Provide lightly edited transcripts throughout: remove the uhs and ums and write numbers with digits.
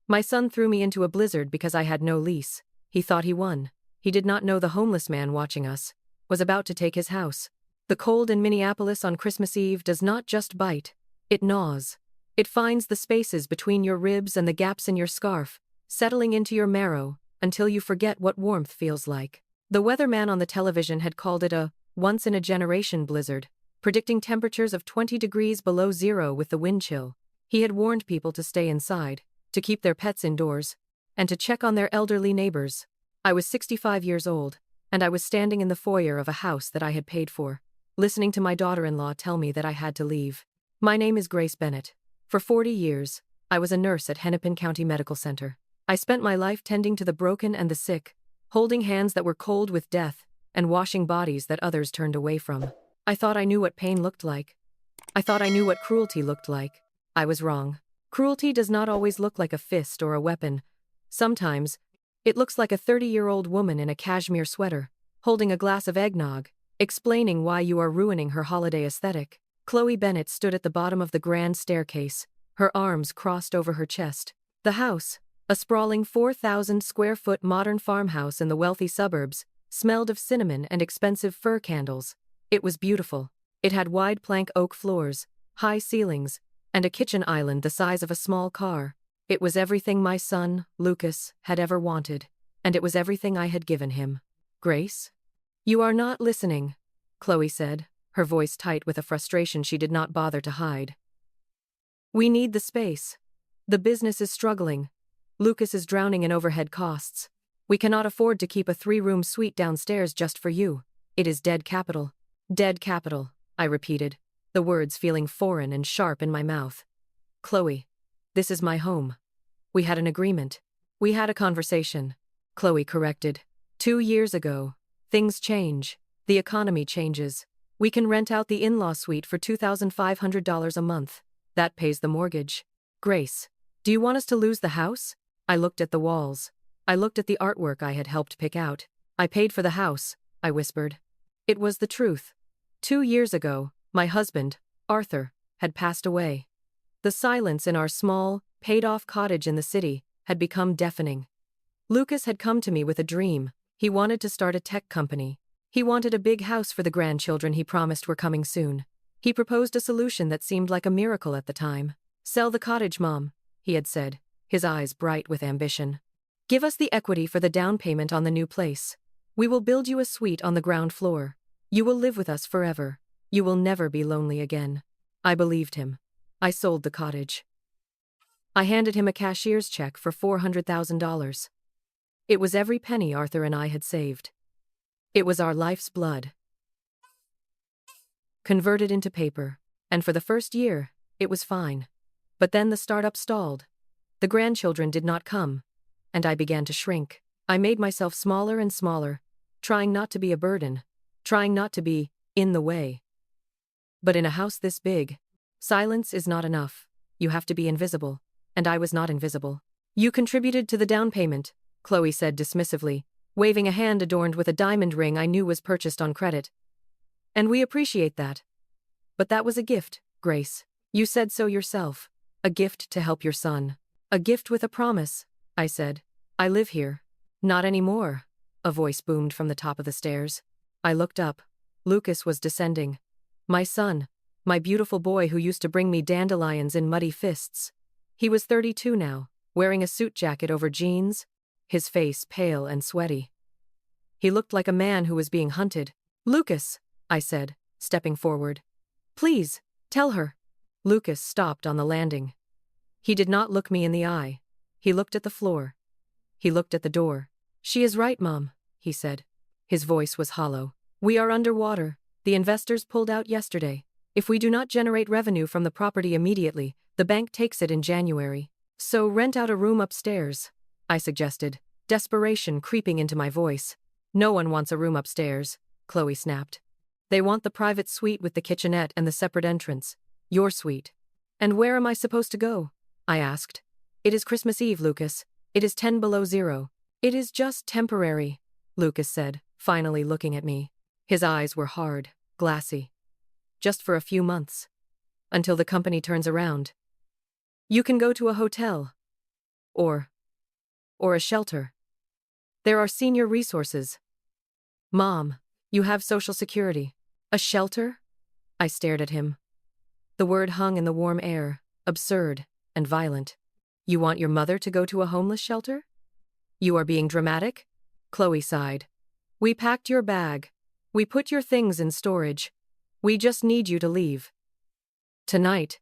My son threw me into a blizzard because I had no lease. He thought he won. He did not know the homeless man watching us was about to take his house. The cold in Minneapolis on Christmas Eve does not just bite, it gnaws. It finds the spaces between your ribs and the gaps in your scarf, settling into your marrow until you forget what warmth feels like. The weatherman on the television had called it a once-in-a-generation blizzard, predicting temperatures of 20 degrees below zero with the wind chill. He had warned people to stay inside, to keep their pets indoors, and to check on their elderly neighbors. I was 65 years old, and I was standing in the foyer of a house that I had paid for, listening to my daughter-in-law tell me that I had to leave. My name is Grace Bennett. For 40 years, I was a nurse at Hennepin County Medical Center. I spent my life tending to the broken and the sick, holding hands that were cold with death, and washing bodies that others turned away from. I thought I knew what pain looked like. I thought I knew what cruelty looked like. I was wrong. Cruelty does not always look like a fist or a weapon. Sometimes, it looks like a 30-year-old woman in a cashmere sweater, holding a glass of eggnog, explaining why you are ruining her holiday aesthetic. Chloe Bennett stood at the bottom of the grand staircase, her arms crossed over her chest. The house, a sprawling 4,000-square-foot modern farmhouse in the wealthy suburbs, smelled of cinnamon and expensive fir candles. It was beautiful. It had wide plank oak floors, high ceilings, and a kitchen island the size of a small car. It was everything my son, Lucas, had ever wanted, and it was everything I had given him. Grace? You are not listening, Chloe said, her voice tight with a frustration she did not bother to hide. We need the space. The business is struggling. Lucas is drowning in overhead costs. We cannot afford to keep a 3-room suite downstairs just for you. It is dead capital. Dead capital, I repeated, the words feeling foreign and sharp in my mouth. Chloe, this is my home. We had an agreement. We had a conversation. Chloe corrected. 2 years ago. Things change. The economy changes. We can rent out the in-law suite for $2,500 a month. That pays the mortgage. Grace, do you want us to lose the house? I looked at the walls. I looked at the artwork I had helped pick out. I paid for the house, I whispered. It was the truth. 2 years ago, my husband, Arthur, had passed away. The silence in our small, paid-off cottage in the city had become deafening. Lucas had come to me with a dream. He wanted to start a tech company. He wanted a big house for the grandchildren he promised were coming soon. He proposed a solution that seemed like a miracle at the time. Sell the cottage, Mom, he had said, his eyes bright with ambition. Give us the equity for the down payment on the new place. We will build you a suite on the ground floor. You will live with us forever. You will never be lonely again. I believed him. I sold the cottage. I handed him a cashier's check for $400,000. It was every penny Arthur and I had saved. It was our life's blood. Converted into paper, and for the first year, it was fine. But then the startup stalled. The grandchildren did not come, and I began to shrink. I made myself smaller and smaller, trying not to be a burden, trying not to be in the way. But in a house this big, silence is not enough. You have to be invisible, and I was not invisible. You contributed to the down payment, Chloe said dismissively, waving a hand adorned with a diamond ring I knew was purchased on credit. And we appreciate that. But that was a gift, Grace. You said so yourself. A gift to help your son. A gift with a promise, I said. I live here. Not anymore, a voice boomed from the top of the stairs. I looked up. Lucas was descending. My son, my beautiful boy who used to bring me dandelions in muddy fists. He was 32 now, wearing a suit jacket over jeans, his face pale and sweaty. He looked like a man who was being hunted. Lucas, I said, stepping forward. Please, tell her. Lucas stopped on the landing. He did not look me in the eye. He looked at the floor. He looked at the door. She is right, Mom, he said. His voice was hollow. We are underwater. The investors pulled out yesterday. If we do not generate revenue from the property immediately, the bank takes it in January. So rent out a room upstairs, I suggested, desperation creeping into my voice. No one wants a room upstairs, Chloe snapped. They want the private suite with the kitchenette and the separate entrance. Your suite. And where am I supposed to go? I asked. It is Christmas Eve, Lucas. It is 10 below zero. It is just temporary, Lucas said, finally looking at me. His eyes were hard, glassy. Just for a few months. Until the company turns around. You can go to a hotel. Or a shelter. There are senior resources. Mom, you have Social Security. A shelter? I stared at him. The word hung in the warm air, absurd and violent. You want your mother to go to a homeless shelter? You are being dramatic? Chloe sighed. We packed your bag. We put your things in storage. We just need you to leave. Tonight.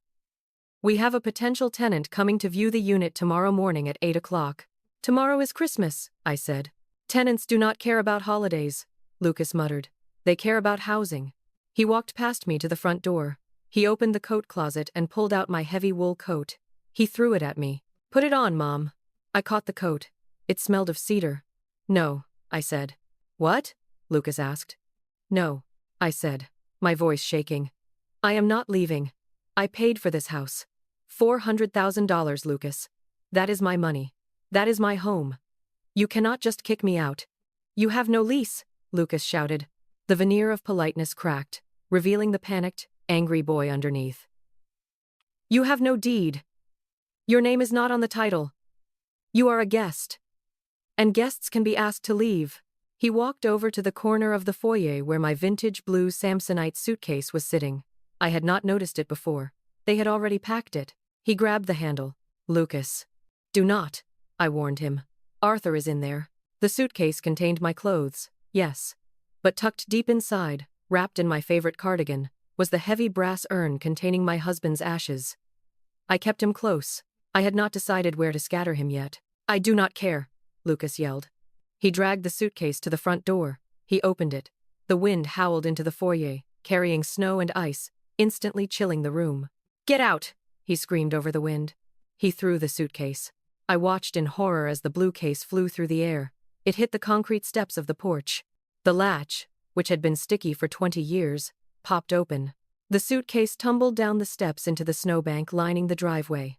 We have a potential tenant coming to view the unit tomorrow morning at 8 o'clock. Tomorrow is Christmas, I said. Tenants do not care about holidays, Lucas muttered. They care about housing. He walked past me to the front door. He opened the coat closet and pulled out my heavy wool coat. He threw it at me. Put it on, Mom. I caught the coat. It smelled of cedar. No, I said. What? Lucas asked. No, I said, my voice shaking. I am not leaving. I paid for this house. $400,000, Lucas. That is my money. That is my home. You cannot just kick me out. You have no lease, Lucas shouted. The veneer of politeness cracked, revealing the panicked, angry boy underneath. You have no deed. Your name is not on the title. You are a guest. And guests can be asked to leave. He walked over to the corner of the foyer where my vintage blue Samsonite suitcase was sitting. I had not noticed it before. They had already packed it. He grabbed the handle. Lucas. Do not, I warned him. Arthur is in there. The suitcase contained my clothes, yes. But tucked deep inside, wrapped in my favorite cardigan, was the heavy brass urn containing my husband's ashes. I kept him close. I had not decided where to scatter him yet. I do not care, Lucas yelled. He dragged the suitcase to the front door. He opened it. The wind howled into the foyer, carrying snow and ice, instantly chilling the room. Get out, he screamed over the wind. He threw the suitcase. I watched in horror as the blue case flew through the air. It hit the concrete steps of the porch. The latch, which had been sticky for 20 years, popped open. The suitcase tumbled down the steps into the snowbank lining the driveway.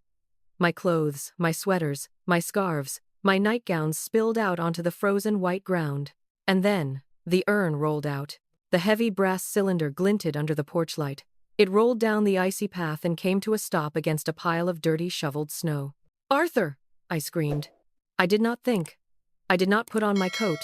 My clothes, my sweaters, my scarves, my nightgowns spilled out onto the frozen white ground. And then, the urn rolled out. The heavy brass cylinder glinted under the porch light. It rolled down the icy path and came to a stop against a pile of dirty, shoveled snow. Arthur! I screamed. I did not think. I did not put on my coat.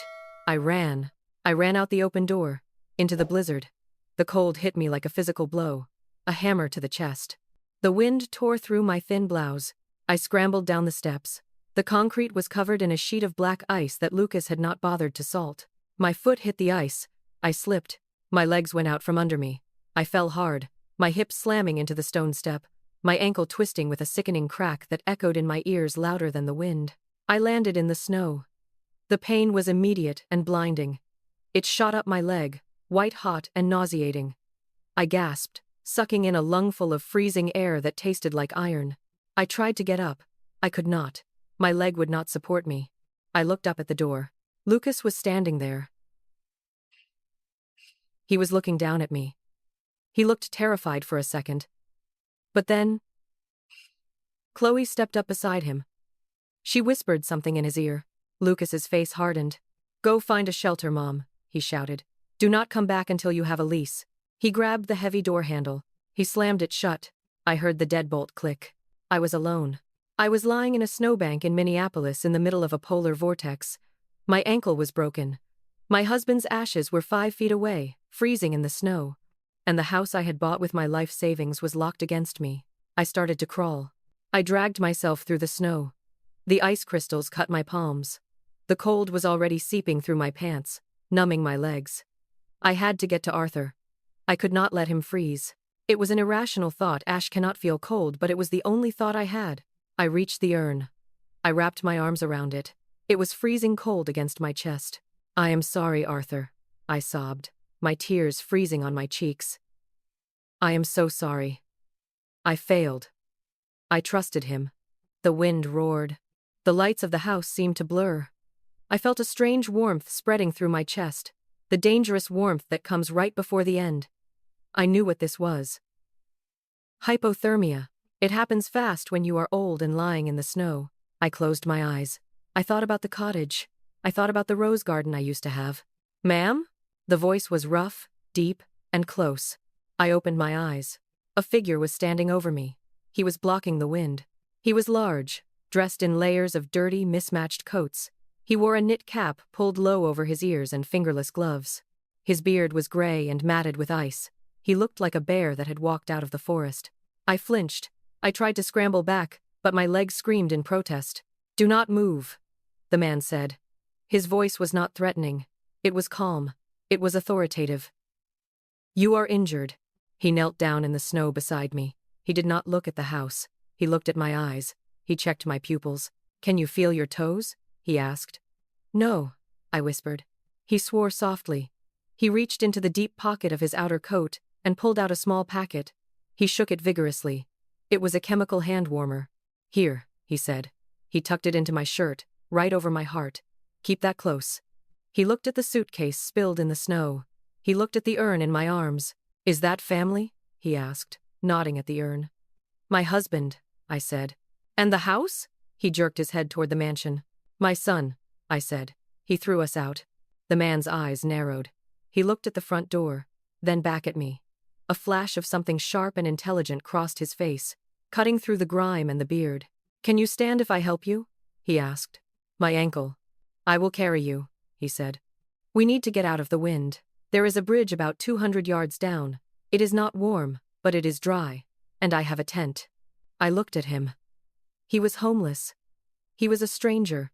I ran. I ran out the open door, into the blizzard. The cold hit me like a physical blow, a hammer to the chest. The wind tore through my thin blouse. I scrambled down the steps. The concrete was covered in a sheet of black ice that Lucas had not bothered to salt. My foot hit the ice. I slipped. My legs went out from under me. I fell hard, my hips slamming into the stone step, my ankle twisting with a sickening crack that echoed in my ears louder than the wind. I landed in the snow. The pain was immediate and blinding. It shot up my leg, white-hot and nauseating. I gasped, sucking in a lungful of freezing air that tasted like iron. I tried to get up. I could not. My leg would not support me. I looked up at the door. Lucas was standing there. He was looking down at me. He looked terrified for a second. But then, Chloe stepped up beside him. She whispered something in his ear. Lucas's face hardened. Go find a shelter, Mom, he shouted. Do not come back until you have a lease. He grabbed the heavy door handle. He slammed it shut. I heard the deadbolt click. I was alone. I was lying in a snowbank in Minneapolis in the middle of a polar vortex. My ankle was broken. My husband's ashes were 5 feet away, freezing in the snow. And the house I had bought with my life savings was locked against me. I started to crawl. I dragged myself through the snow. The ice crystals cut my palms. The cold was already seeping through my pants, numbing my legs. I had to get to Arthur. I could not let him freeze. It was an irrational thought. Ash cannot feel cold, but it was the only thought I had. I reached the urn. I wrapped my arms around it. It was freezing cold against my chest. I am sorry, Arthur, I sobbed, my tears freezing on my cheeks. I am so sorry. I failed. I trusted him. The wind roared. The lights of the house seemed to blur. I felt a strange warmth spreading through my chest, the dangerous warmth that comes right before the end. I knew what this was. Hypothermia. It happens fast when you are old and lying in the snow. I closed my eyes. I thought about the cottage. I thought about the rose garden I used to have. Ma'am? The voice was rough, deep, and close. I opened my eyes. A figure was standing over me. He was blocking the wind. He was large, dressed in layers of dirty, mismatched coats. He wore a knit cap pulled low over his ears and fingerless gloves. His beard was gray and matted with ice. He looked like a bear that had walked out of the forest. I flinched. I tried to scramble back, but my legs screamed in protest. "Do not move," the man said. His voice was not threatening. It was calm. It was authoritative. "You are injured." He knelt down in the snow beside me. He did not look at the house. He looked at my eyes. He checked my pupils. "Can you feel your toes?" he asked. "No," I whispered. He swore softly. He reached into the deep pocket of his outer coat and pulled out a small packet. He shook it vigorously. It was a chemical hand warmer. "Here," he said. He tucked it into my shirt, right over my heart. "Keep that close." He looked at the suitcase spilled in the snow. He looked at the urn in my arms. "Is that family?" he asked, nodding at the urn. "My husband," I said. "And the house?" He jerked his head toward the mansion. "My son," I said. "He threw us out." The man's eyes narrowed. He looked at the front door, then back at me. A flash of something sharp and intelligent crossed his face, cutting through the grime and the beard. "Can you stand if I help you?" he asked. "My ankle." "I will carry you," he said. "We need to get out of the wind. There is a bridge about 200 yards down. It is not warm, but it is dry, and I have a tent." I looked at him. He was homeless. He was a stranger.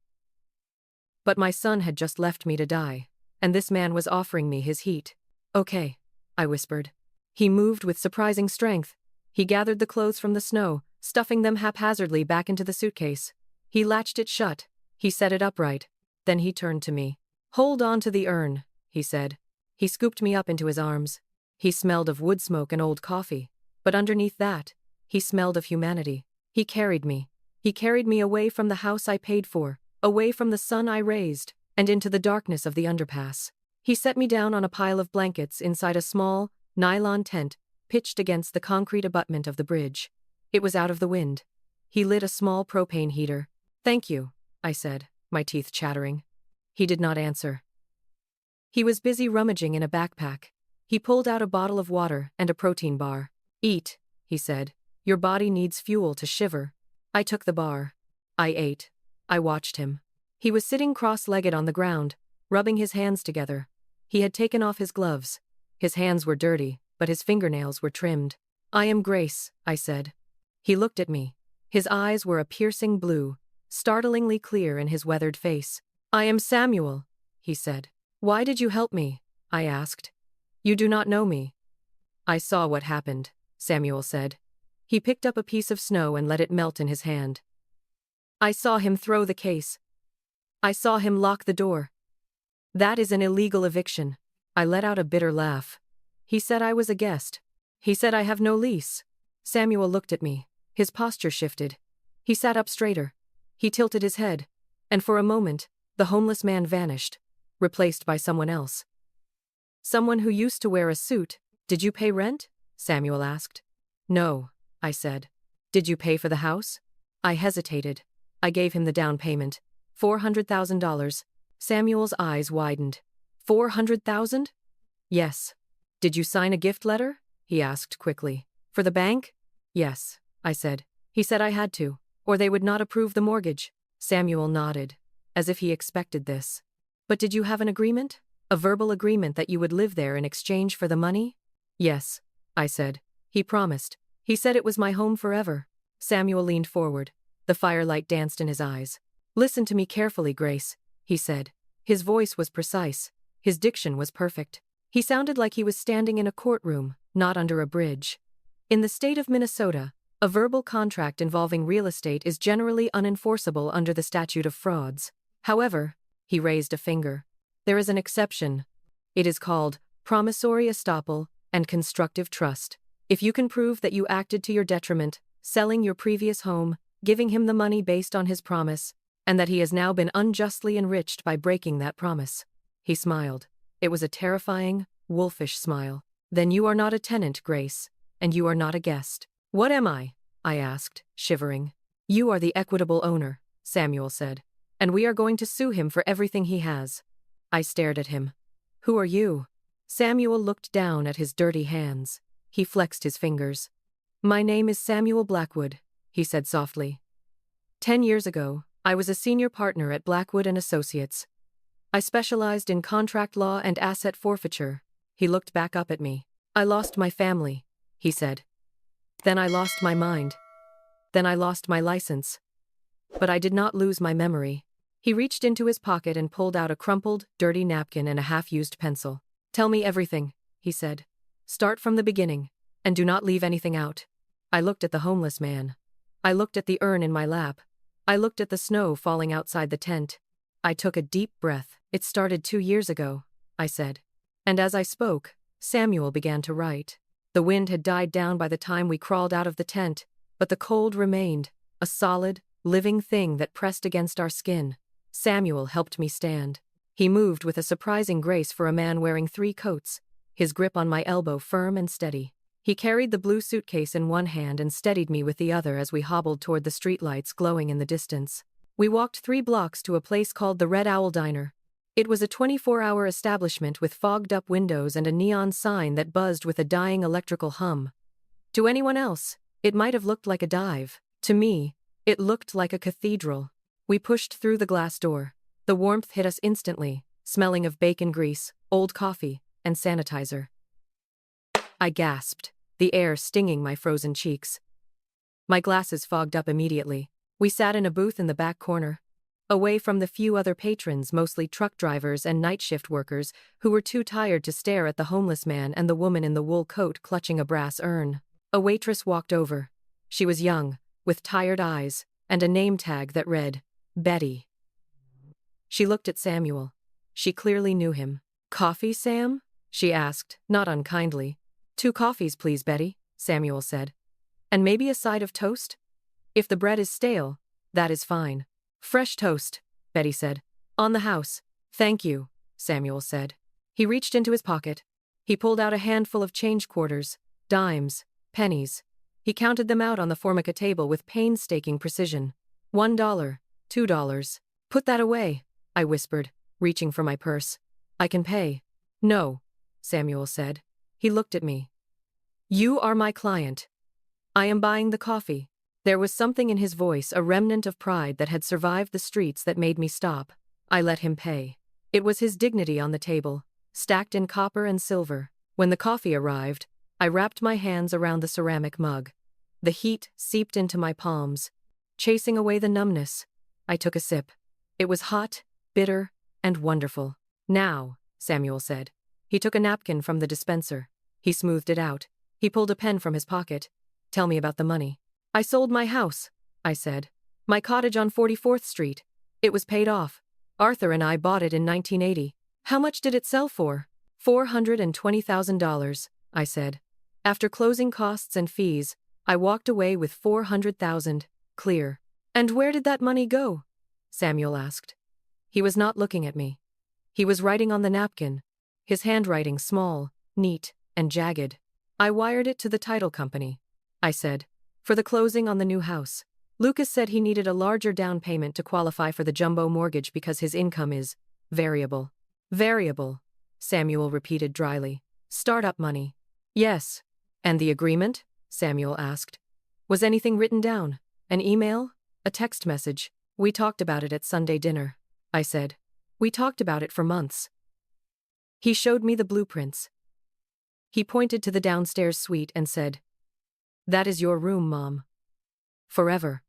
But my son had just left me to die, and this man was offering me his heat. "Okay," I whispered. He moved with surprising strength. He gathered the clothes from the snow, stuffing them haphazardly back into the suitcase. He latched it shut. He set it upright. Then he turned to me. "Hold on to the urn," he said. He scooped me up into his arms. He smelled of wood smoke and old coffee. But underneath that, he smelled of humanity. He carried me. He carried me away from the house I paid for, away from the son I raised, and into the darkness of the underpass. He set me down on a pile of blankets inside a small, nylon tent pitched against the concrete abutment of the bridge. It was out of the wind. He lit a small propane heater. "Thank you," I said, my teeth chattering. He did not answer. He was busy rummaging in a backpack. He pulled out a bottle of water and a protein bar. "Eat," he said. "Your body needs fuel to shiver." I took the bar. I ate. I watched him. He was sitting cross-legged on the ground, rubbing his hands together. He had taken off his gloves. His hands were dirty, but his fingernails were trimmed. "I am Grace," I said. He looked at me. His eyes were a piercing blue, startlingly clear in his weathered face. "I am Samuel," he said. "Why did you help me?" I asked. "You do not know me." "I saw what happened," Samuel said. He picked up a piece of snow and let it melt in his hand. "I saw him throw the case. I saw him lock the door. That is an illegal eviction." I let out a bitter laugh. "He said I was a guest. He said I have no lease." Samuel looked at me. His posture shifted. He sat up straighter. He tilted his head. And for a moment, the homeless man vanished, replaced by someone else. "Someone who used to wear a suit. Did you pay rent?" Samuel asked. "No," I said. "Did you pay for the house?" I hesitated. I gave him the down payment. $400,000. Samuel's eyes widened. $400,000? "Yes." "Did you sign a gift letter?" he asked quickly. "For the bank?" "Yes," I said. "He said I had to, or they would not approve the mortgage." Samuel nodded, as if he expected this. "But did you have an agreement? A verbal agreement that you would live there in exchange for the money?" "Yes," I said. "He promised. He said it was my home forever." Samuel leaned forward. The firelight danced in his eyes. "Listen to me carefully, Grace," he said. His voice was precise. His diction was perfect. He sounded like he was standing in a courtroom, not under a bridge. In the state of Minnesota, a verbal contract involving real estate is generally unenforceable under the statute of frauds. However, he raised a finger. There is an exception. It is called promissory estoppel and constructive trust. If you can prove that you acted to your detriment, selling your previous home, giving him the money based on his promise, and that he has now been unjustly enriched by breaking that promise. He smiled. It was a terrifying, wolfish smile. "Then you are not a tenant, Grace, and you are not a guest." "What am I?" I asked, shivering. "You are the equitable owner," Samuel said. "And we are going to sue him for everything he has." I stared at him. "Who are you?" Samuel looked down at his dirty hands. He flexed his fingers. "My name is Samuel Blackwood," he said softly. 10 years ago, I was a senior partner at Blackwood and Associates. I specialized in contract law and asset forfeiture. He looked back up at me. I lost my family, he said. Then I lost my mind. Then I lost my license. But I did not lose my memory. He reached into his pocket and pulled out a crumpled, dirty napkin and a half-used pencil. Tell me everything, he said. Start from the beginning, and do not leave anything out. I looked at the homeless man. I looked at the urn in my lap. I looked at the snow falling outside the tent. I took a deep breath. It started 2 years ago, I said. And as I spoke, Samuel began to write. The wind had died down by the time we crawled out of the tent, but the cold remained, a solid, living thing that pressed against our skin. Samuel helped me stand. He moved with a surprising grace for a man wearing 3 coats, his grip on my elbow firm and steady. He carried the blue suitcase in one hand and steadied me with the other as we hobbled toward the streetlights glowing in the distance. We walked 3 blocks to a place called the Red Owl Diner. It was a 24-hour establishment with fogged-up windows and a neon sign that buzzed with a dying electrical hum. To anyone else, it might have looked like a dive. To me, it looked like a cathedral. We pushed through the glass door. The warmth hit us instantly, smelling of bacon grease, old coffee, and sanitizer. I gasped, the air stinging my frozen cheeks. My glasses fogged up immediately. We sat in a booth in the back corner, away from the few other patrons, mostly truck drivers and night shift workers, who were too tired to stare at the homeless man and the woman in the wool coat clutching a brass urn. A waitress walked over. She was young, with tired eyes, and a name tag that read, Betty. She looked at Samuel. She clearly knew him. Coffee, Sam? She asked, not unkindly. 2 coffees, please, Betty, Samuel said. And maybe a side of toast? If the bread is stale, that is fine. Fresh toast, Betty said. On the house. Thank you, Samuel said. He reached into his pocket. He pulled out a handful of change quarters, dimes, pennies. He counted them out on the formica table with painstaking precision. $1, $2. Put that away, I whispered, reaching for my purse. I can pay. No, Samuel said. He looked at me. You are my client. I am buying the coffee. There was something in his voice, a remnant of pride that had survived the streets, that made me stop. I let him pay. It was his dignity on the table, stacked in copper and silver. When the coffee arrived, I wrapped my hands around the ceramic mug. The heat seeped into my palms, chasing away the numbness. I took a sip. It was hot, bitter, and wonderful. Now, Samuel said. He took a napkin from the dispenser. He smoothed it out. He pulled a pen from his pocket. Tell me about the money. I sold my house, I said. My cottage on 44th Street. It was paid off. Arthur and I bought it in 1980. How much did it sell for? $420,000, I said. After closing costs and fees, I walked away with $400,000, clear. And where did that money go? Samuel asked. He was not looking at me. He was writing on the napkin, his handwriting small, neat, and jagged. I wired it to the title company, I said, for the closing on the new house. Lucas said he needed a larger down payment to qualify for the jumbo mortgage because his income is variable. Variable, Samuel repeated dryly. Startup money. Yes. And the agreement? Samuel asked. Was anything written down? An email? A text message? We talked about it at Sunday dinner, I said. We talked about it for months. He showed me the blueprints. He pointed to the downstairs suite and said, That is your room, Mom. Forever.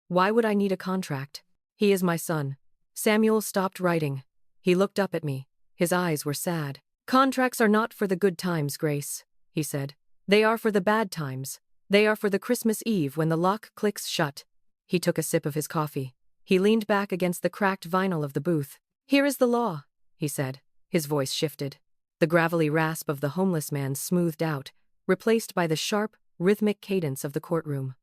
Why would I need a contract? He is my son. Samuel stopped writing. He looked up at me. His eyes were sad. Contracts are not for the good times, Grace, he said. They are for the bad times. They are for the Christmas Eve when the lock clicks shut. He took a sip of his coffee. He leaned back against the cracked vinyl of the booth. Here is the law, he said. His voice shifted. The gravelly rasp of the homeless man smoothed out, replaced by the sharp, rhythmic cadence of the courtroom.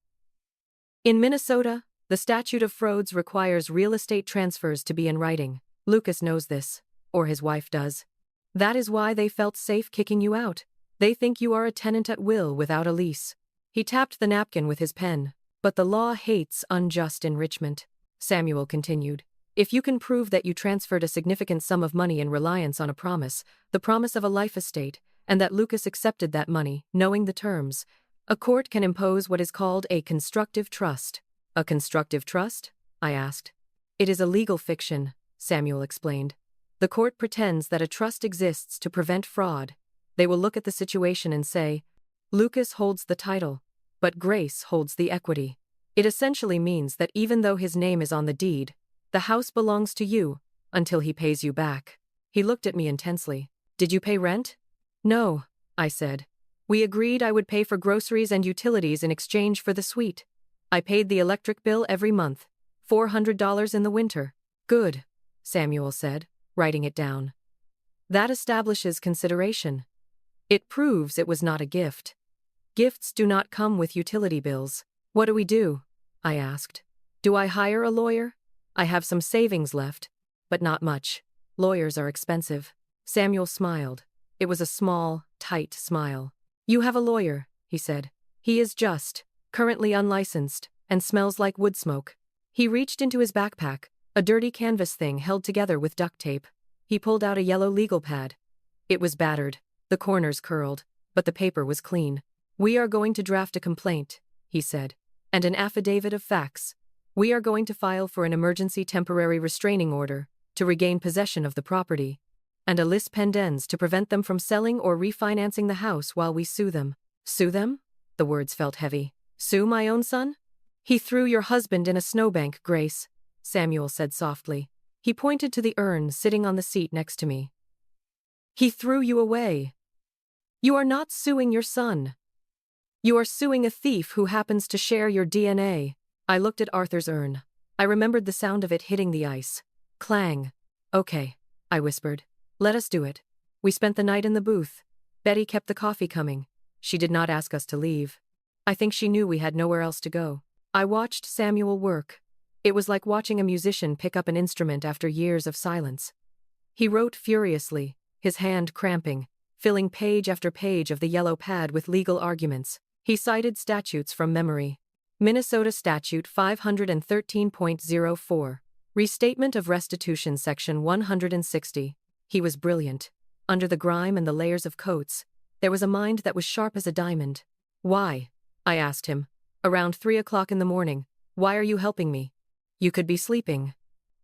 In Minnesota, the statute of frauds requires real estate transfers to be in writing. Lucas knows this, or his wife does. That is why they felt safe kicking you out. They think you are a tenant at will without a lease. He tapped the napkin with his pen. But the law hates unjust enrichment, Samuel continued. If you can prove that you transferred a significant sum of money in reliance on a promise, the promise of a life estate, and that Lucas accepted that money, knowing the terms, a court can impose what is called a constructive trust. A constructive trust? I asked. It is a legal fiction, Samuel explained. The court pretends that a trust exists to prevent fraud. They will look at the situation and say, Lucas holds the title, but Grace holds the equity. It essentially means that even though his name is on the deed, the house belongs to you until he pays you back. He looked at me intensely. Did you pay rent? No, I said. We agreed I would pay for groceries and utilities in exchange for the suite. I paid the electric bill every month, $400 in the winter. Good, Samuel said, writing it down. That establishes consideration. It proves it was not a gift. Gifts do not come with utility bills. What do we do? I asked. Do I hire a lawyer? I have some savings left, but not much. Lawyers are expensive. Samuel smiled. It was a small, tight smile. You have a lawyer, he said. He is just, currently unlicensed, and smells like wood smoke. He reached into his backpack, a dirty canvas thing held together with duct tape. He pulled out a yellow legal pad. It was battered, the corners curled, but the paper was clean. We are going to draft a complaint, he said, and an affidavit of facts. We are going to file for an emergency temporary restraining order to regain possession of the property, and a lis pendens to prevent them from selling or refinancing the house while we sue them. Sue them? The words felt heavy. Sue my own son? He threw your husband in a snowbank, Grace, Samuel said softly. He pointed to the urn sitting on the seat next to me. He threw you away. You are not suing your son. You are suing a thief who happens to share your DNA. I looked at Arthur's urn. I remembered the sound of it hitting the ice. Clang. Okay, I whispered. Let us do it. We spent the night in the booth. Betty kept the coffee coming. She did not ask us to leave. I think she knew we had nowhere else to go. I watched Samuel work. It was like watching a musician pick up an instrument after years of silence. He wrote furiously, his hand cramping, filling page after page of the yellow pad with legal arguments. He cited statutes from memory. Minnesota Statute 513.04. Restatement of Restitution Section 160. He was brilliant. Under the grime and the layers of coats, there was a mind that was sharp as a diamond. Why? I asked him. Around 3 o'clock in the morning. Why are you helping me? You could be sleeping.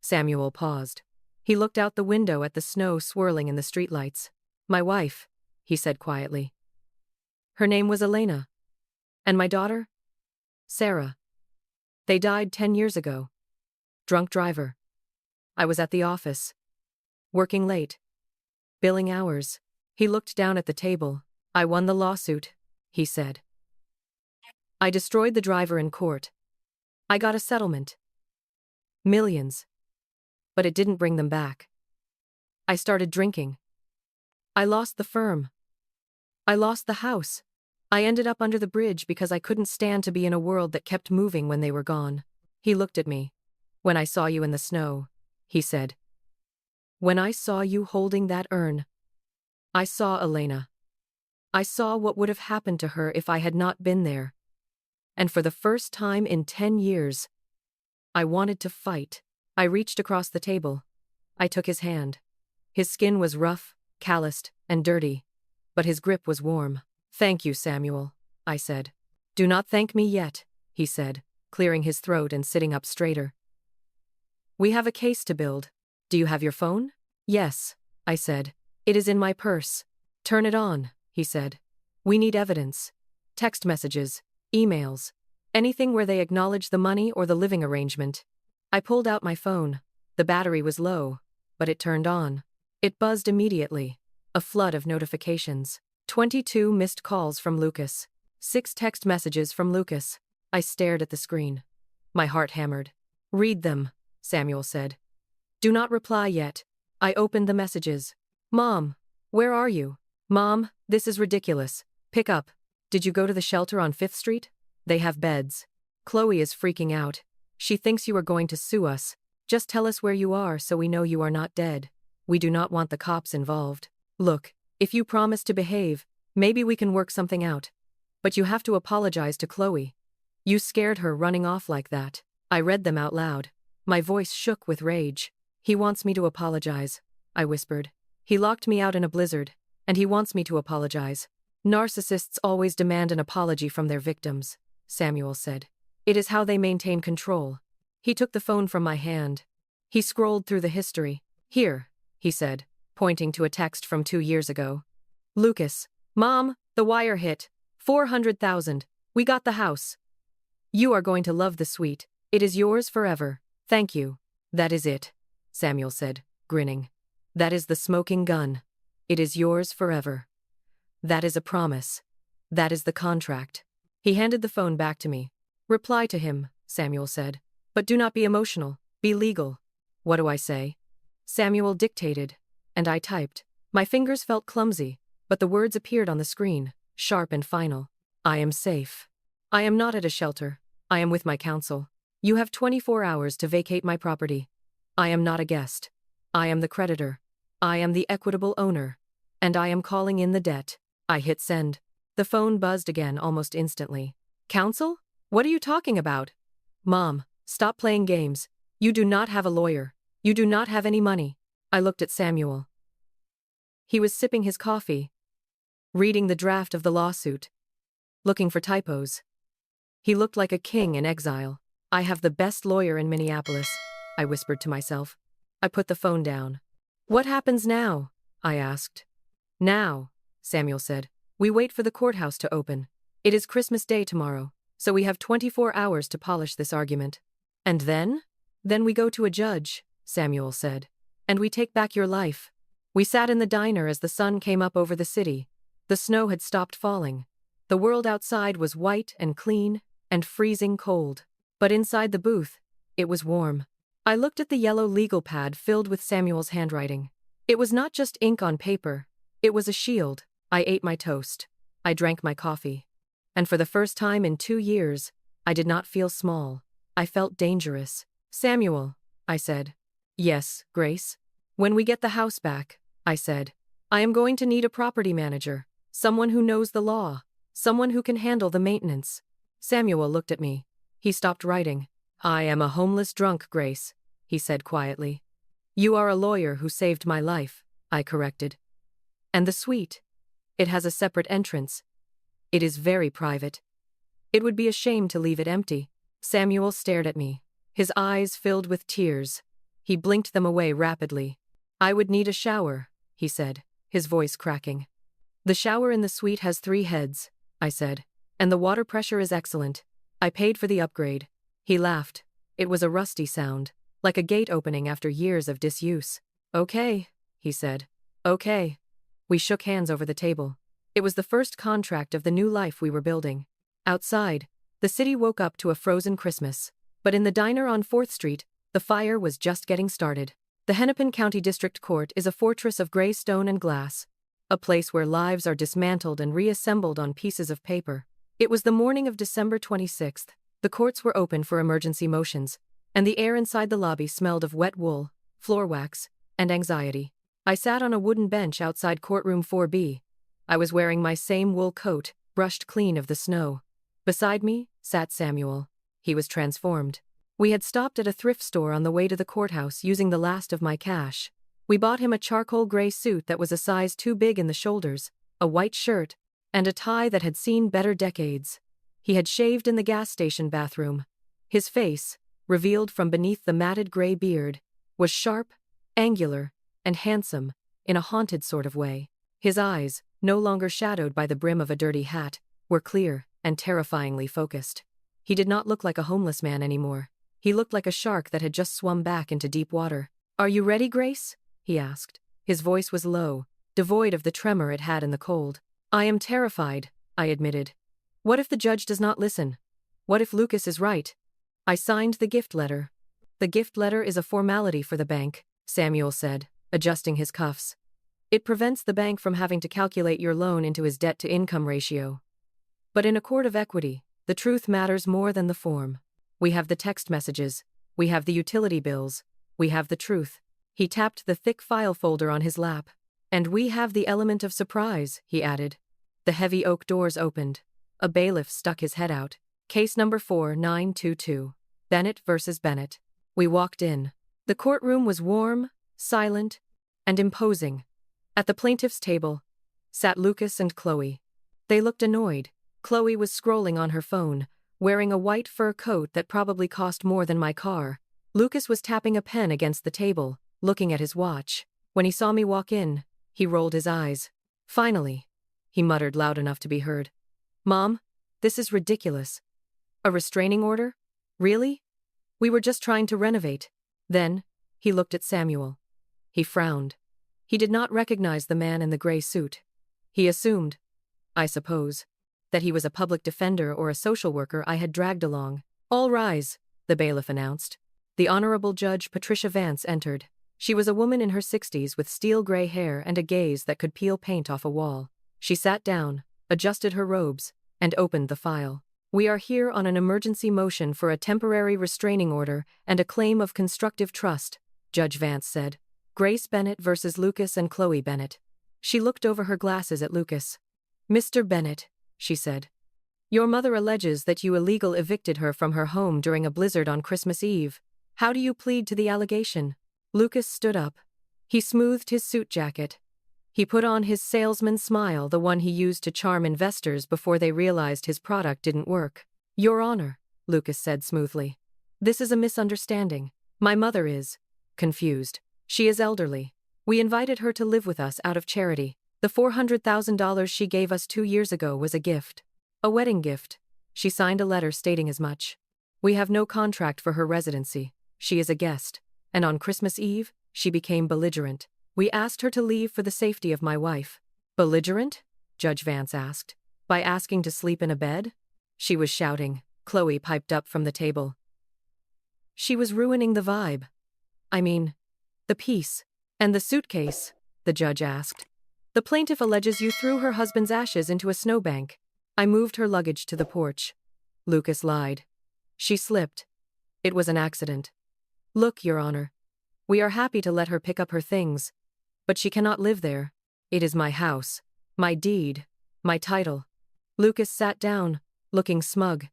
Samuel paused. He looked out the window at the snow swirling in the streetlights. My wife, he said quietly. Her name was Elena. And my daughter? Sarah. They died 10 years ago. Drunk driver. I was at the office. Working late. Billing hours. He looked down at the table. I won the lawsuit, he said. I destroyed the driver in court. I got a settlement. Millions. But it didn't bring them back. I started drinking. I lost the firm. I lost the house. I ended up under the bridge because I couldn't stand to be in a world that kept moving when they were gone. He looked at me. When I saw you in the snow, he said. When I saw you holding that urn, I saw Elena. I saw what would have happened to her if I had not been there. And for the first time in 10 years, I wanted to fight. I reached across the table. I took his hand. His skin was rough, calloused, and dirty, but his grip was warm. Thank you, Samuel, I said. Do not thank me yet, he said, clearing his throat and sitting up straighter. We have a case to build. Do you have your phone? Yes, I said. It is in my purse. Turn it on, he said. We need evidence. Text messages, emails, anything where they acknowledge the money or the living arrangement. I pulled out my phone. The battery was low, but it turned on. It buzzed immediately. A flood of notifications. 22 missed calls from Lucas. 6 text messages from Lucas. I stared at the screen. My heart hammered. Read them, Samuel said. Do not reply yet. I opened the messages. Mom, where are you? Mom, this is ridiculous. Pick up. Did you go to the shelter on 5th Street? They have beds. Chloe is freaking out. She thinks you are going to sue us. Just tell us where you are so we know you are not dead. We do not want the cops involved. Look, if you promise to behave, maybe we can work something out. But you have to apologize to Chloe. You scared her running off like that. I read them out loud. My voice shook with rage. He wants me to apologize, I whispered. He locked me out in a blizzard, and he wants me to apologize. Narcissists always demand an apology from their victims, Samuel said. It is how they maintain control. He took the phone from my hand. He scrolled through the history. Here, he said, pointing to a text from 2 years ago. Lucas, Mom, the wire hit. 400,000. We got the house. You are going to love the suite. It is yours forever. Thank you. That is it, Samuel said, grinning. That is the smoking gun. It is yours forever. That is a promise. That is the contract. He handed the phone back to me. Reply to him, Samuel said. But do not be emotional. Be legal. What do I say? Samuel dictated, and I typed. My fingers felt clumsy, but the words appeared on the screen, sharp and final. I am safe. I am not at a shelter. I am with my counsel. You have 24 hours to vacate my property. I am not a guest. I am the creditor. I am the equitable owner. And I am calling in the debt. I hit send. The phone buzzed again almost instantly. Counsel? What are you talking about? Mom, stop playing games. You do not have a lawyer. You do not have any money. I looked at Samuel. He was sipping his coffee, reading the draft of the lawsuit, looking for typos. He looked like a king in exile. I have the best lawyer in Minneapolis, I whispered to myself. I put the phone down. What happens now? I asked. Now, Samuel said, we wait for the courthouse to open. It is Christmas Day tomorrow, so we have 24 hours to polish this argument. And then? Then we go to a judge, Samuel said. And we take back your life. We sat in the diner as the sun came up over the city. The snow had stopped falling. The world outside was white and clean and freezing cold. But inside the booth, it was warm. I looked at the yellow legal pad filled with Samuel's handwriting. It was not just ink on paper. It was a shield. I ate my toast. I drank my coffee. And for the first time in 2 years, I did not feel small. I felt dangerous. Samuel, I said. Yes, Grace. When we get the house back, I said, I am going to need a property manager, someone who knows the law, someone who can handle the maintenance. Samuel looked at me. He stopped writing. I am a homeless drunk, Grace, he said quietly. You are a lawyer who saved my life, I corrected. And the suite? It has a separate entrance. It is very private. It would be a shame to leave it empty. Samuel stared at me. His eyes filled with tears. He blinked them away rapidly. I would need a shower, he said, his voice cracking. The shower in the suite has 3 heads, I said, and the water pressure is excellent. I paid for the upgrade. He laughed. It was a rusty sound, like a gate opening after years of disuse. Okay, he said. Okay. We shook hands over the table. It was the first contract of the new life we were building. Outside, the city woke up to a frozen Christmas. But in the diner on 4th Street, the fire was just getting started. The Hennepin County District Court is a fortress of gray stone and glass, a place where lives are dismantled and reassembled on pieces of paper. It was the morning of December 26th. The courts were open for emergency motions, and the air inside the lobby smelled of wet wool, floor wax, and anxiety. I sat on a wooden bench outside courtroom 4B. I was wearing my same wool coat, brushed clean of the snow. Beside me sat Samuel. He was transformed. We had stopped at a thrift store on the way to the courthouse using the last of my cash. We bought him a charcoal gray suit that was a size too big in the shoulders, a white shirt, and a tie that had seen better decades. He had shaved in the gas station bathroom. His face, revealed from beneath the matted gray beard, was sharp, angular, and handsome, in a haunted sort of way. His eyes, no longer shadowed by the brim of a dirty hat, were clear and terrifyingly focused. He did not look like a homeless man anymore. He looked like a shark that had just swum back into deep water. Are you ready, Grace? He asked. His voice was low, devoid of the tremor it had in the cold. I am terrified, I admitted. What if the judge does not listen? What if Lucas is right? I signed the gift letter. The gift letter is a formality for the bank, Samuel said, adjusting his cuffs. It prevents the bank from having to calculate your loan into his debt-to-income ratio. But in a court of equity, the truth matters more than the form. We have the text messages. We have the utility bills. We have the truth. He tapped the thick file folder on his lap. And we have the element of surprise, he added. The heavy oak doors opened. A bailiff stuck his head out. Case number 4922. Bennett versus Bennett. We walked in. The courtroom was warm, silent, and imposing. At the plaintiff's table sat Lucas and Chloe. They looked annoyed. Chloe was scrolling on her phone, wearing a white fur coat that probably cost more than my car. Lucas was tapping a pen against the table, looking at his watch. When he saw me walk in, he rolled his eyes. "Finally," he muttered loud enough to be heard. "Mom, this is ridiculous. A restraining order? Really? We were just trying to renovate." Then, he looked at Samuel. He frowned. He did not recognize the man in the gray suit. He assumed, I suppose, that he was a public defender or a social worker I had dragged along. "All rise," the bailiff announced. The Honorable Judge Patricia Vance entered. She was a woman in her 60s with steel-gray hair and a gaze that could peel paint off a wall. She sat down, adjusted her robes, and opened the file. "We are here on an emergency motion for a temporary restraining order and a claim of constructive trust," Judge Vance said. "Grace Bennett versus Lucas and Chloe Bennett." She looked over her glasses at Lucas. "Mr. Bennett," she said, "your mother alleges that you illegally evicted her from her home during a blizzard on Christmas Eve. How do you plead to the allegation?" Lucas stood up. He smoothed his suit jacket. He put on his salesman's smile, the one he used to charm investors before they realized his product didn't work. "Your Honor," Lucas said smoothly, "this is a misunderstanding. My mother is confused. She is elderly. We invited her to live with us out of charity. The $400,000 she gave us 2 years ago was a gift. A wedding gift. She signed a letter stating as much. We have no contract for her residency. She is a guest. And on Christmas Eve, she became belligerent. We asked her to leave for the safety of my wife." "Belligerent?" Judge Vance asked. "By asking to sleep in a bed?" She was shouting. Chloe piped up from the table. "She was ruining the vibe. I mean, the peace." "And the suitcase?" the judge asked. "The plaintiff alleges you threw her husband's ashes into a snowbank." "I moved her luggage to the porch." Lucas lied. "She slipped. It was an accident." "Look, Your Honor, we are happy to let her pick up her things, but she cannot live there. It is my house, my deed, my title." Lucas sat down, looking smug.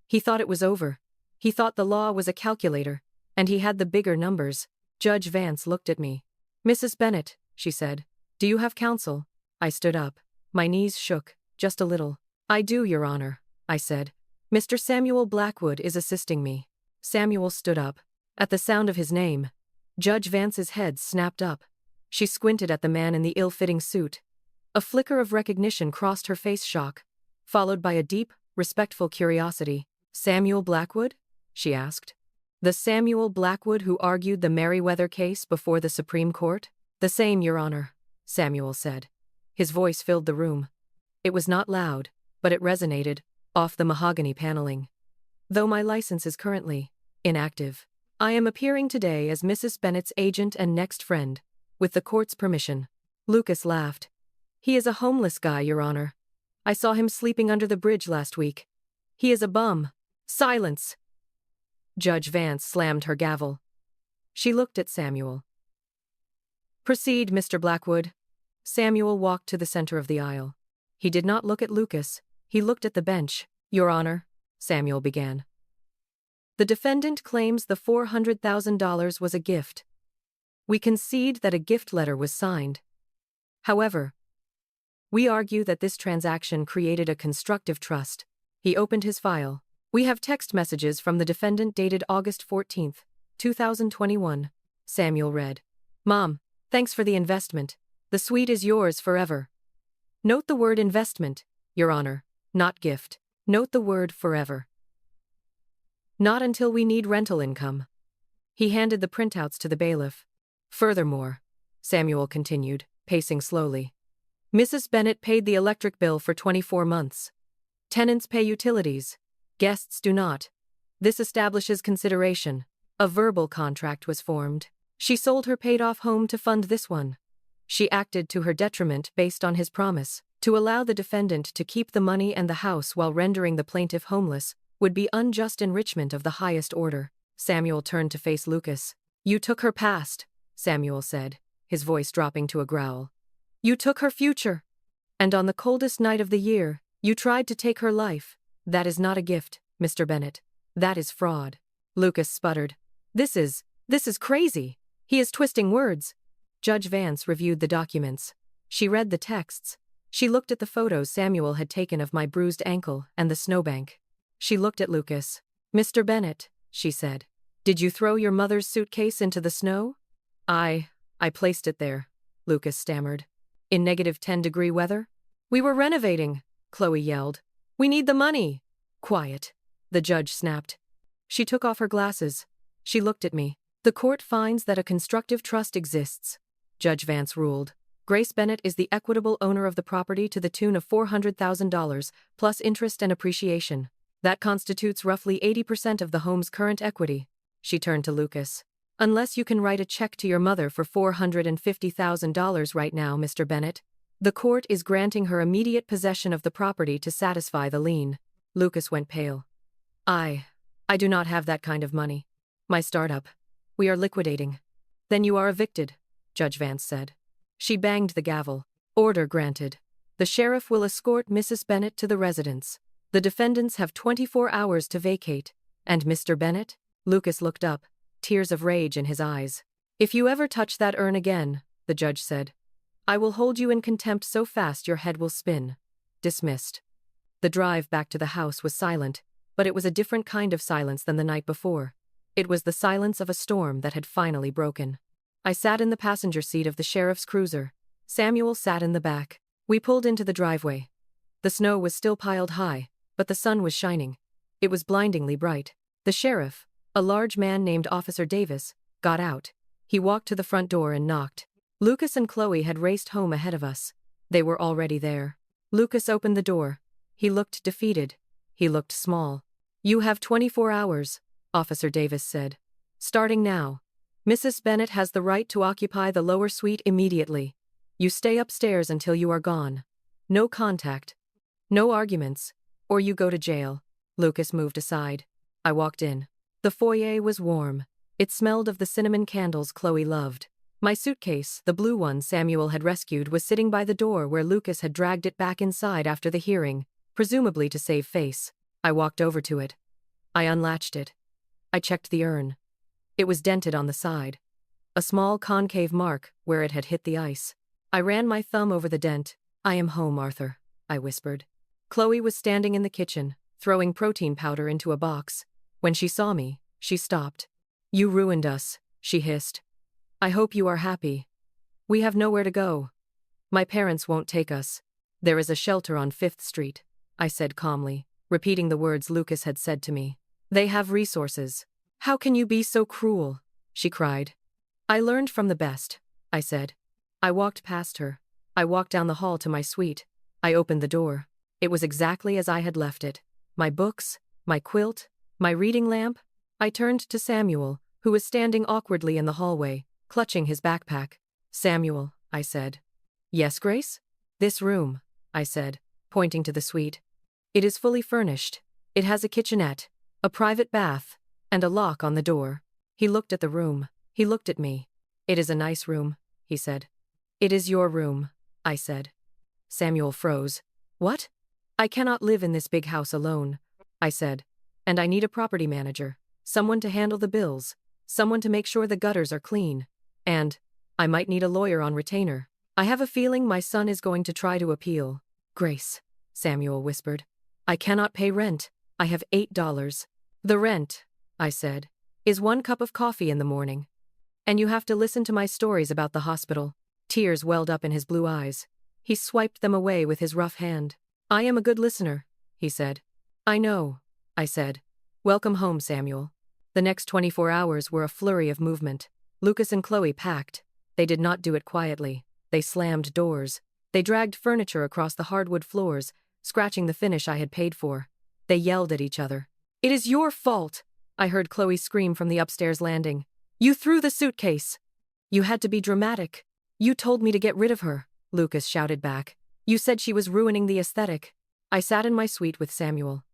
He thought it was over. He thought the law was a calculator, and he had the bigger numbers. Judge Vance looked at me. "Mrs. Bennett," she said, "do you have counsel?" I stood up. My knees shook, just a little. "I do, Your Honor," I said. "Mr. Samuel Blackwood is assisting me." Samuel stood up. At the sound of his name, Judge Vance's head snapped up. She squinted at the man in the ill-fitting suit. A flicker of recognition crossed her face, shock, followed by a deep, respectful curiosity. "Samuel Blackwood?" she asked. "The Samuel Blackwood who argued the Merriweather case before the Supreme Court?" "The same, Your Honor," Samuel said. His voice filled the room. It was not loud, but it resonated, off the mahogany paneling. "Though my license is currently inactive, I am appearing today as Mrs. Bennett's agent and next friend, with the court's permission." Lucas laughed. "He is a homeless guy, Your Honor. I saw him sleeping under the bridge last week. He is a bum." "Silence!" Judge Vance slammed her gavel. She looked at Samuel. "Proceed, Mr. Blackwood." Samuel walked to the center of the aisle. He did not look at Lucas. He looked at the bench. "Your Honor," Samuel began. "The defendant claims the $400,000 was a gift. We concede that a gift letter was signed. However, we argue that this transaction created a constructive trust." He opened his file. "We have text messages from the defendant dated August 14, 2021. Samuel read. "Mom, thanks for the investment. The suite is yours forever." Note the word investment, Your Honor, not gift. Note the word forever. "Not until we need rental income." He handed the printouts to the bailiff. "Furthermore," Samuel continued, pacing slowly, "Mrs. Bennett paid the electric bill for 24 months. Tenants pay utilities. Guests do not. This establishes consideration. A verbal contract was formed. She sold her paid-off home to fund this one. She acted to her detriment based on his promise. To allow the defendant to keep the money and the house while rendering the plaintiff homeless would be unjust enrichment of the highest order." Samuel turned to face Lucas. "You took her past," Samuel said, his voice dropping to a growl. "You took her future. And on the coldest night of the year, you tried to take her life. That is not a gift, Mr. Bennett. That is fraud." Lucas sputtered. This is crazy. He is twisting words." Judge Vance reviewed the documents. She read the texts. She looked at the photos Samuel had taken of my bruised ankle and the snowbank. She looked at Lucas. "Mr. Bennett," she said. "Did you throw your mother's suitcase into the snow?" I placed it there," Lucas stammered. "In -10-degree weather?" "We were renovating," Chloe yelled. "We need the money." "Quiet," the judge snapped. She took off her glasses. She looked at me. "The court finds that a constructive trust exists," Judge Vance ruled. "Grace Bennett is the equitable owner of the property to the tune of $400,000, plus interest and appreciation. That constitutes roughly 80% of the home's current equity." She turned to Lucas. "Unless you can write a check to your mother for $450,000 right now, Mr. Bennett, the court is granting her immediate possession of the property to satisfy the lien." Lucas went pale. I do not have that kind of money. My startup. We are liquidating." "Then you are evicted," Judge Vance said. She banged the gavel. "Order granted. The sheriff will escort Mrs. Bennett to the residence. The defendants have 24 hours to vacate. And Mr. Bennett?" Lucas looked up, tears of rage in his eyes. "If you ever touch that urn again," the judge said, "I will hold you in contempt so fast your head will spin." Dismissed. The drive back to the house was silent, but it was a different kind of silence than the night before. It was the silence of a storm that had finally broken. I sat in the passenger seat of the sheriff's cruiser. Samuel sat in the back. We pulled into the driveway. The snow was still piled high, but the sun was shining. It was blindingly bright. The sheriff, a large man named Officer Davis, got out. He walked to the front door and knocked. Lucas and Chloe had raced home ahead of us. They were already there. Lucas opened the door. He looked defeated. He looked small. "You have 24 hours, Officer Davis said. "Starting now. Mrs. Bennett has the right to occupy the lower suite immediately. You stay upstairs until you are gone. No contact. No arguments. Or you go to jail." Lucas moved aside. I walked in. The foyer was warm. It smelled of the cinnamon candles Chloe loved. My suitcase, the blue one Samuel had rescued, was sitting by the door where Lucas had dragged it back inside after the hearing, presumably to save face. I walked over to it. I unlatched it. I checked the urn. It was dented on the side. A small concave mark where it had hit the ice. I ran my thumb over the dent. "I am home, Arthur," I whispered. Chloe was standing in the kitchen, throwing protein powder into a box. When she saw me, she stopped. "You ruined us," she hissed. "I hope you are happy. We have nowhere to go. My parents won't take us. There is a shelter on 5th Street, I said calmly, repeating the words Lucas had said to me. "They have resources." "How can you be so cruel?" she cried. "I learned from the best," I said. I walked past her. I walked down the hall to my suite. I opened the door. It was exactly as I had left it. My books, my quilt, my reading lamp. I turned to Samuel, who was standing awkwardly in the hallway, clutching his backpack. "Samuel," I said. "Yes, Grace?" "This room," I said, pointing to the suite. "It is fully furnished. It has a kitchenette, a private bath, and a lock on the door." He looked at the room. He looked at me. "It is a nice room," he said. "It is your room," I said. Samuel froze. "What?" "I cannot live in this big house alone," I said. "And I need a property manager, someone to handle the bills, someone to make sure the gutters are clean. And I might need a lawyer on retainer. I have a feeling my son is going to try to appeal." "Grace," Samuel whispered. "I cannot pay rent. I have $8. "The rent," I said, "is 1 cup of coffee in the morning. And you have to listen to my stories about the hospital." Tears welled up in his blue eyes. He swiped them away with his rough hand. "I am a good listener," he said. "I know," I said. "Welcome home, Samuel." The next 24 hours were a flurry of movement. Lucas and Chloe packed. They did not do it quietly. They slammed doors. They dragged furniture across the hardwood floors, scratching the finish I had paid for. They yelled at each other. "It is your fault," I heard Chloe scream from the upstairs landing. "You threw the suitcase." "You had to be dramatic. You told me to get rid of her," Lucas shouted back. "You said she was ruining the aesthetic." I sat in my suite with Samuel.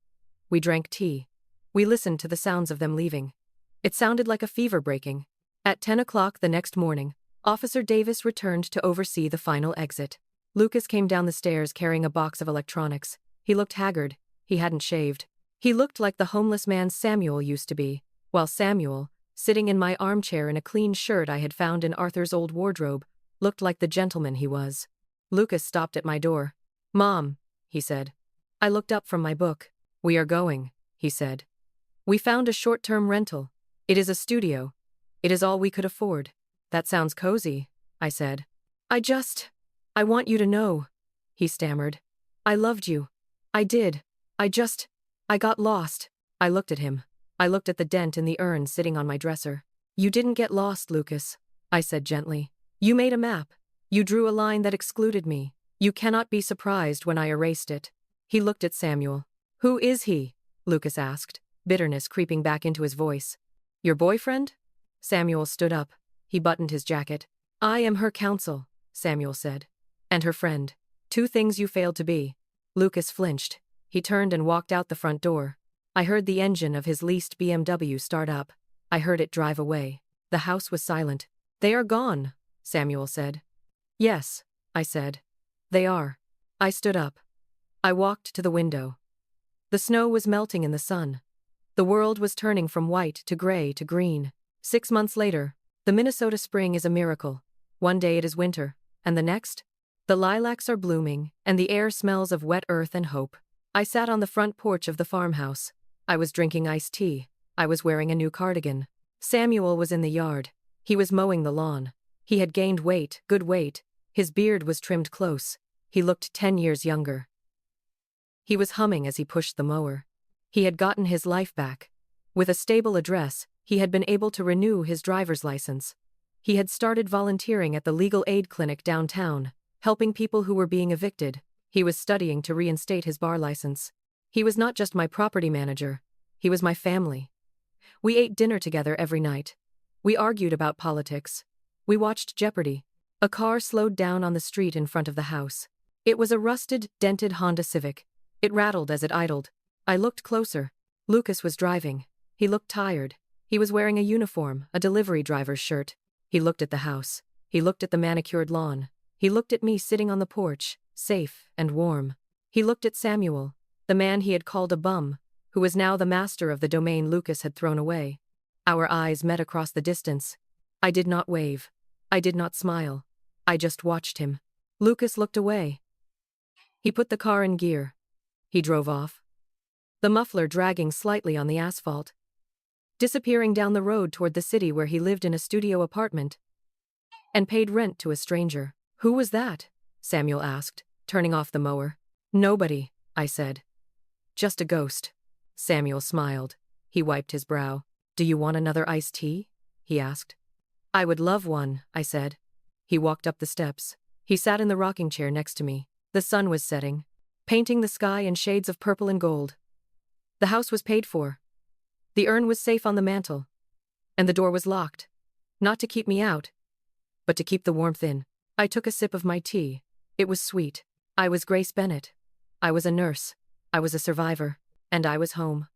We drank tea. We listened to the sounds of them leaving. It sounded like a fever breaking. At 10 o'clock the next morning, Officer Davis returned to oversee the final exit. Lucas came down the stairs carrying a box of electronics. He looked haggard. He hadn't shaved. He looked like the homeless man Samuel used to be, while Samuel, sitting in my armchair in a clean shirt I had found in Arthur's old wardrobe, looked like the gentleman he was. Lucas stopped at my door. "Mom," he said. I looked up from my book. "We are going," he said. We found a short-term rental. It is a studio. It is all we could afford. That sounds cozy, I said. I want you to know, he stammered. I loved you. I did. I got lost. I looked at him. I looked at the dent in the urn sitting on my dresser. You didn't get lost, Lucas, I said gently. You made a map. You drew a line that excluded me. You cannot be surprised when I erased it. He looked at Samuel. Who is he? Lucas asked, bitterness creeping back into his voice. Your boyfriend? Samuel stood up. He buttoned his jacket. I am her counsel, Samuel said. And her friend. 2 things you failed to be. Lucas flinched. He turned and walked out the front door. I heard the engine of his leased BMW start up. I heard it drive away. The house was silent. They are gone, Samuel said. Yes, I said. They are. I stood up. I walked to the window. The snow was melting in the sun. The world was turning from white to gray to green. 6 months later, the Minnesota spring is a miracle. One day it is winter, and the next? The lilacs are blooming, and the air smells of wet earth and hope. I sat on the front porch of the farmhouse. I was drinking iced tea. I was wearing a new cardigan. Samuel was in the yard. He was mowing the lawn. He had gained weight, good weight. His beard was trimmed close. He looked 10 years younger. He was humming as he pushed the mower. He had gotten his life back. With a stable address, he had been able to renew his driver's license. He had started volunteering at the legal aid clinic downtown, helping people who were being evicted. He was studying to reinstate his bar license. He was not just my property manager. He was my family. We ate dinner together every night. We argued about politics. We watched Jeopardy! A car slowed down on the street in front of the house. It was a rusted, dented Honda Civic. It rattled as it idled. I looked closer. Lucas was driving. He looked tired. He was wearing a uniform, a delivery driver's shirt. He looked at the house. He looked at the manicured lawn. He looked at me sitting on the porch, safe and warm. He looked at Samuel, the man he had called a bum, who was now the master of the domain Lucas had thrown away. Our eyes met across the distance. I did not wave. I did not smile. I just watched him. Lucas looked away. He put the car in gear. He drove off, the muffler dragging slightly on the asphalt, disappearing down the road toward the city where he lived in a studio apartment and paid rent to a stranger. Who was that? Samuel asked, turning off the mower. Nobody, I said. Just a ghost. Samuel smiled. He wiped his brow. Do you want another iced tea? He asked. I would love one, I said. He walked up the steps. He sat in the rocking chair next to me. The sun was setting, painting the sky in shades of purple and gold. The house was paid for. The urn was safe on the mantel. And the door was locked. Not to keep me out, but to keep the warmth in. I took a sip of my tea. It was sweet. I was Grace Bennett. I was a nurse. I was a survivor. And I was home.